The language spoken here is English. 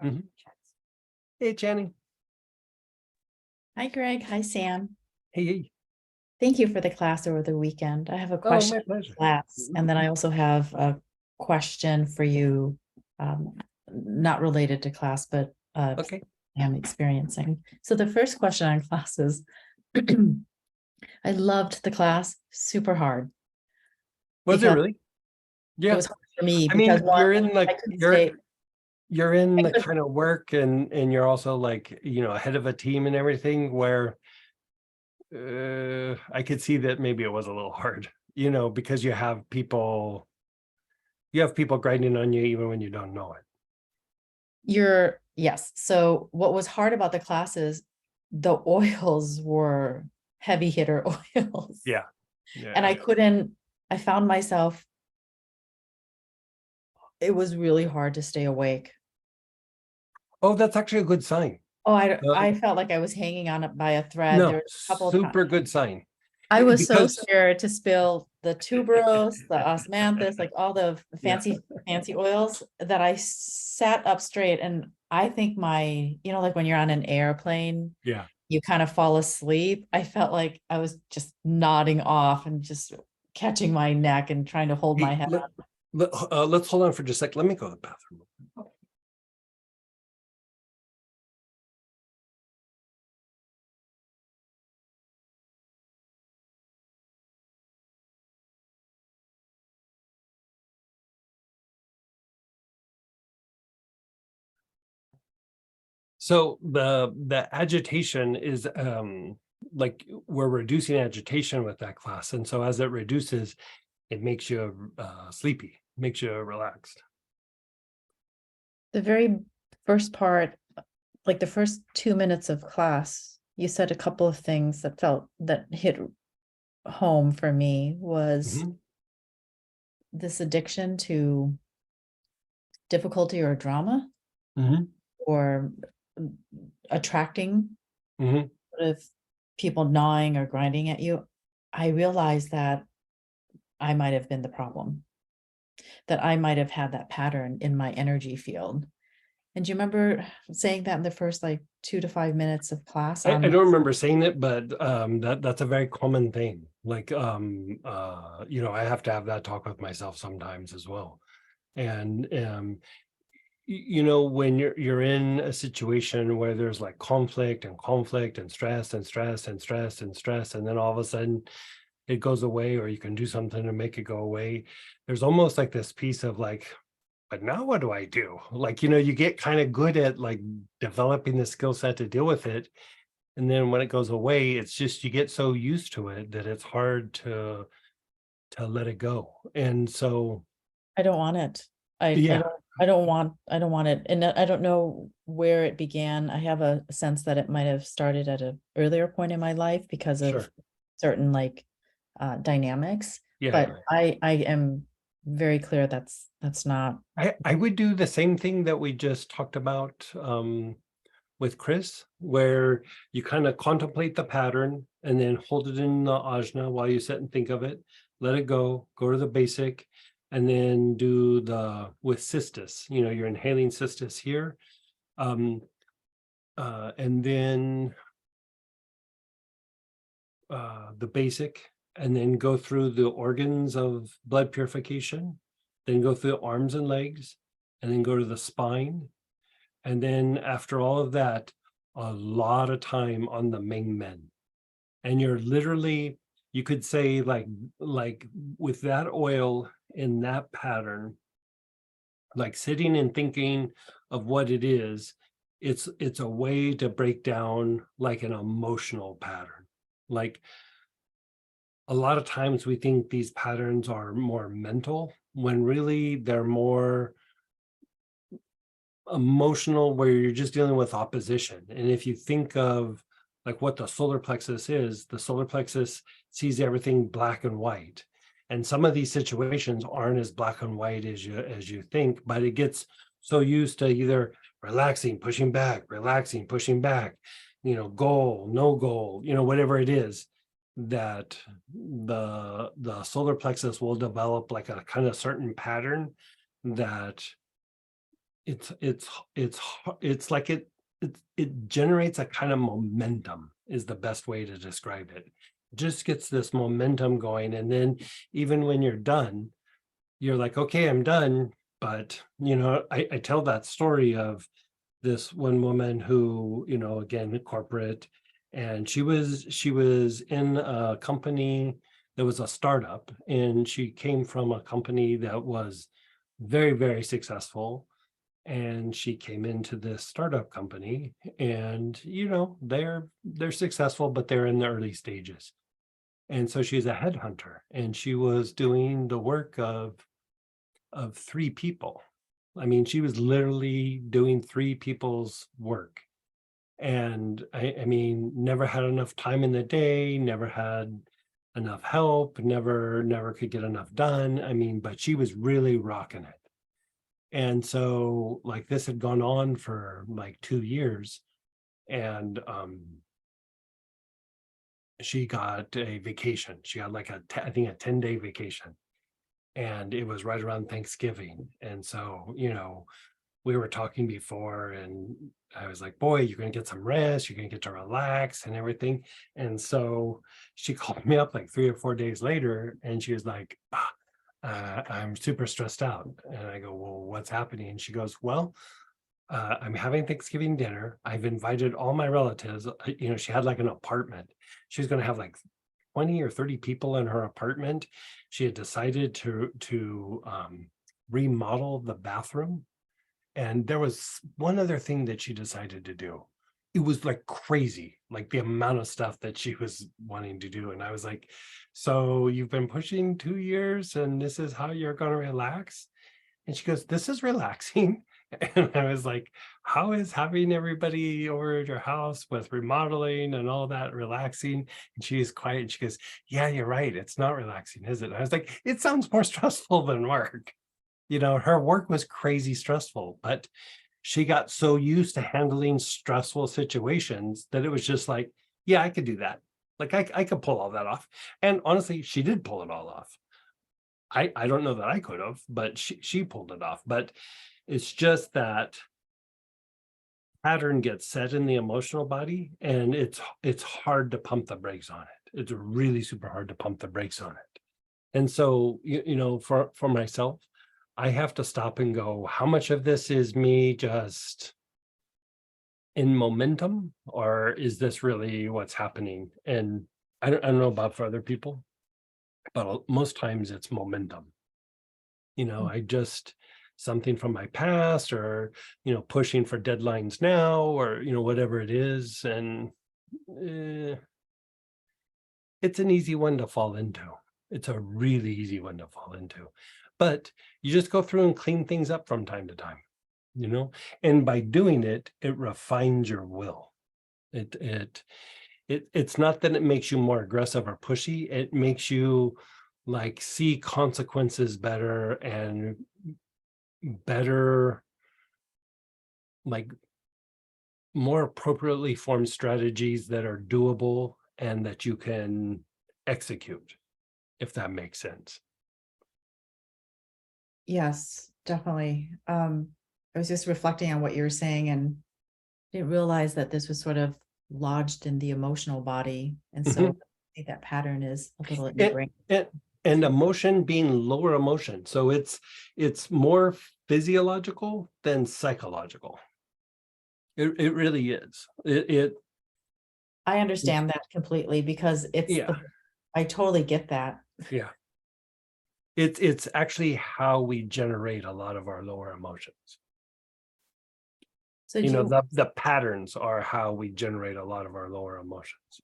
Mhm. Hey, Channing. Hi, Greg. Hi, Sam. Hey, hey. Thank you for the class over the weekend. I have a Oh, question my for pleasure. class, and then I also have a question for you, not related to class, but Okay. I'm experiencing. So the first question on class is, I loved the class, super hard Was it because really? it Yeah. was hard for me I because mean, one, I couldn't stay. you're in I the could, kind of work and you're also like, head of a team and everything where I could see that maybe it was a little hard, because you have people grinding on you even when you don't know it. yes. So what was hard about the class is the oils were heavy hitter oils. Yeah. And Yeah. I found myself, it was really hard to stay awake. Oh, that's actually a good sign. Oh, I, Uh, I felt like I was hanging on it by a thread. There no, was a couple of times. super good sign. I was so Because scared to spill the tuberose, the osmanthus, like all the yeah. fancy oils that I sat up straight. And I think like when you're on an airplane, Yeah. you kind of fall asleep. I felt like I was just nodding off and just catching my neck and trying to hold my Hey, head up. let's hold on for just a sec. Let me go to the bathroom. So the agitation is like we're reducing agitation with that class, and so as it reduces, it makes you sleepy, makes you relaxed. The very first part, like the first 2 minutes of class, you said a couple of things that hit home for me was Mhm, this addiction to difficulty or drama mhm, or attracting mhm. sort of people gnawing or grinding at you. I realized that I might have been the problem, that I might have had that pattern in my energy field. And do you remember saying that in the first like 2 to 5 minutes of class I on don't remember saying it, but that's a very common thing. Like I have to have that talk with myself sometimes as well. And when you're in a situation where there's like conflict and stress and stress and stress and stress, and then all of a sudden it goes away, or you can do something to make it go away, there's almost like this piece of like, but now what do I do? Like, you get kind of good at like developing the skill set to deal with it, and then when it goes away, it's just you get so used to it that it's hard to let it go. And so I don't want it. yeah. I don't want it. And I don't know where it began. I have a sense that it might have started at an earlier point in my life because of Sure. certain like dynamics. Yeah, But yeah. I am very clear that's not. I would do the same thing that we just talked about with Chris, where you kind of contemplate the pattern and then hold it in the ajna while you sit and think of it, let it go to the basic, and then do the with cistus, you're inhaling cistus here. And then the basic, and then go through the organs of blood purification, then go through the arms and legs, and then go to the spine. And then after all of that, a lot of time on the Ming Men. And you're literally, you could say like with that oil in that pattern, like sitting and thinking of what it is, it's a way to break down like an emotional pattern. Like a lot of times we think these patterns are more mental when really they're more emotional, where you're just dealing with opposition. And if you think of like what the solar plexus is, the solar plexus sees everything black and white. And some of these situations aren't as black and white as you think, but it gets so used to either relaxing, pushing back, goal, no goal, whatever it is, that the solar plexus will develop like a kind of certain pattern that it's like it generates a kind of momentum is the best way to describe it. Just gets this momentum going, and then even when you're done, you're like, okay, I'm done. But I tell that story of this one woman who, again, corporate, and she was in a company that was a startup, and she came from a company that was very, very successful. And she came into this startup company, and they're successful, but they're in the early stages. And so she's a headhunter, and she was doing the work of three people. I mean, she was literally doing three people's work. And I mean, never had enough time in the day, never had enough help, never could get enough done. I mean, but she was really rocking it. And so like this had gone on for like 2 years, and she got a vacation. She got like I think a 10-day vacation. And it was right around Thanksgiving. And so, we were talking before, and I was like, boy, you're going to get some rest. You're going to get to relax and everything. And so she called me up like 3 or 4 days later, and she was like, I'm super stressed out. And I go, well, what's happening? And she goes, well, I'm having Thanksgiving dinner. I've invited all my relatives. She had like an apartment. She was going to have like 20 or 30 people in her apartment. She had decided to remodel the bathroom. And there was one other thing that she decided to do. It was like crazy, like the amount of stuff that she was wanting to do. And I was like, so you've been pushing 2 years and this is how you're going to relax? And she goes, this is relaxing. And I was like, how is having everybody over at your house with remodeling and all that relaxing? And she's quiet, and she goes, yeah, you're right. It's not relaxing, is it? And I was like, it sounds more stressful than work. Her work was crazy stressful, but she got so used to handling stressful situations that it was just like, yeah, I could do that. Like I could pull all that off. And honestly, she did pull it all off. I don't know that I could have, but she pulled it off. But it's just that pattern gets set in the emotional body, and it's hard to pump the brakes on it. It's really super hard to pump the brakes on it. And so, for myself, I have to stop and go, how much of this is me just in momentum, or is this really what's happening? And I don't know about for other people, but most times it's momentum. I just something from my past, or pushing for deadlines now, or whatever it is. And it's an easy one to fall into. It's a really easy one to fall into, but you just go through and clean things up from time to time, and by doing it, it refines your will. It's not that it makes you more aggressive or pushy. It makes you like see consequences better, and better, like more appropriately formed strategies that are doable and that you can execute, if that makes sense. Yes, definitely. I was just reflecting on what you were saying and didn't realize that this was sort of lodged in the emotional body. And so I think that pattern is a little ingrained. And emotion being lower emotion. So it's more physiological than psychological. It really is. I understand that completely, because I totally get that. Yeah. It's actually how we generate a lot of our lower emotions. So the patterns are how we generate a lot of our lower emotions.